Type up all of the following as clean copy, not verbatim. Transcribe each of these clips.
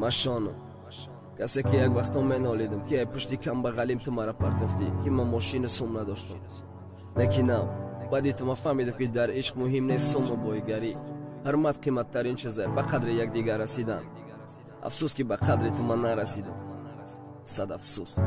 ماشانم کسی که یک وقتا من نالیدم که پشتی کم بغلیم تو مرا پرتافتی که من ماشین سوم نداشتم نکی نه بعدی تو ما فهمیدم که در عشق مهم نیست سوم و بایگری حرمت قیمت ترین چیزه به قدر یک دیگر رسیدن افسوس که به قدر تو من نرسیدم صد افسوس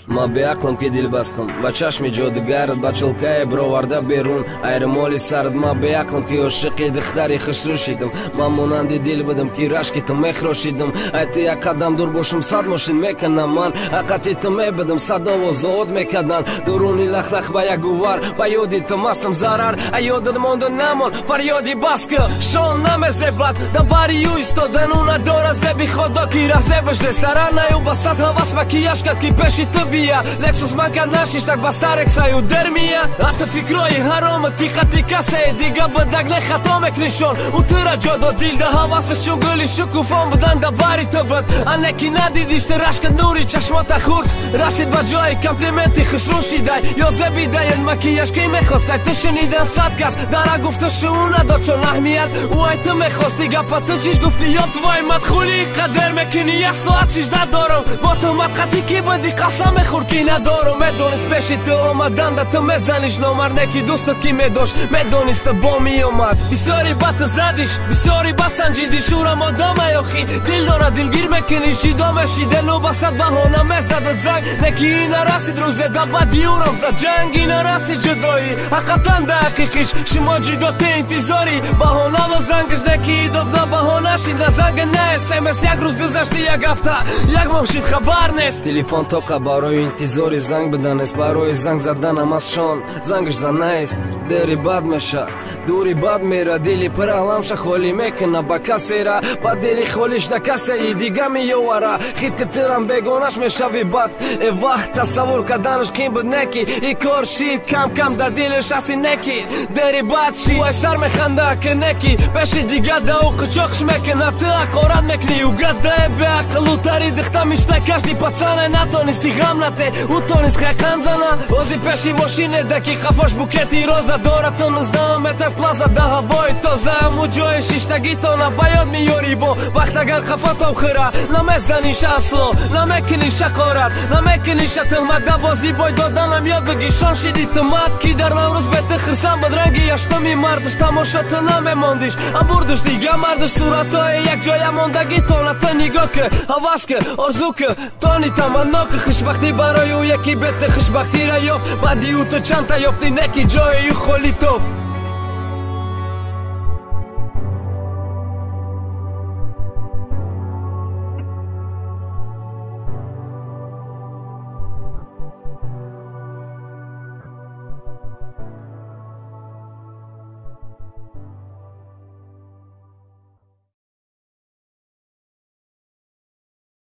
ما به عقلم که دل بستم با چشم جادوگرت با چلکای برآورده بیرون ایرمالی سرد ما به عقلم که عاشق دختری خسرو شدم ما مانند دل بدم که رشک تو مخراشیدم ایت یک قدم دور باشم صد ماشین میکنم من حقیقت تو میبدم صد آواز آد میکردن درونی لخ لخ با یک گوار با یادی تو مستم ضرر یادت ماند نمان فریادی بس که شان نمیزبد دباری یو ایستادن اون نداره زبی خدا کی ره زبش رستوران نیو بسات هواس با کیش کرد که پیشی تو بیا لکسوس من کرد نشیش tak بسترک سایو در میه حتی فکرای حرامت کی خطی کسه دیگه بدگ نخطا مکنشون او ترا جادا دیل ده حواسش چون گلی شکوفان بودن دباری تو بد انکی ندیدیش رشک نوری چشمات خورد رسید با جای کمپلیمنتی خشرون شیده یا زبیده مکیش که میخواسته تو شنیدن صد کس داره گفته شون نداد چون اهمیت او ای تو میخواستی گپت چیش گفتی یا توی مدخولی قدر میکنی یک ساعت چیش ندارم با تو مدقتی کی بدی قسم خورد کی ندارم میدونست پیشی تو آمدن ده تو میزنیش نامر نکی دوستت کی میداشت میدونست با می اومد بسیاری بد زدیش بسیاری بد سنجیدی شورم آدم ایاخی دل داره دلگیر میکنی شیدا مشیده نو بسد بهانه میزدت زنگ نکی این رسید روز دبا دیورم زد جنگی نرسید جدایی حقیقتا ده حقیقیش شما جدات انتظاری بهانه و زنگش نکی دفنه بهانه شید زنگ نه سمس یک روز گذشتی یک هفته یک ماه شید خبر نیست تلفن تا برای انتظاری زنگ بدن است برای زنگ زدن هم از شان زنگش زن نیست دری بد میشه دوری بد میره دلی پر علمش خالی میکنه با کسی را با دلی خالیش ده کسی دیگه میواره خید که ترم بگونش میشه وی بد وقت تصور کردنش قیم بود نکی ای کار شید کم کم در دلش هستی نکی دری بد شید وای سر میخنده که نکی بشی دیگه ده او قچاقش میکنه تو اقارت میکنی و گده به عقل و تری دخته میشته کشتی پتسانه نتونستی غم نته او تونست خیقم زنه اوزی پیشی ماشینه دکی خفاش بوکتی روزه داره تا 19 متر پلازا ده هوای تازه همو جای شیشتگی تا نباید میاری با وقت اگر خفا تا خیره نمیزنیش اصلا نمیکنیش اقارت نمیکنیش تهمت ده بازی بای دادنم یاد بگی شان شدی تمت کی در نوروز بهت خرسم بدرنگی یشتمی مردش تماشا تو نمیماندیش ام بردش دیگه مردش صورتای یک جای ماندگی تا نتا نگاه که حواس که آرزو که تانی تمنا که خوشبختی برای او یکی بهت خوشبختی را یافت بعدی او تو چند تا یافتی نکی جای او خالی تو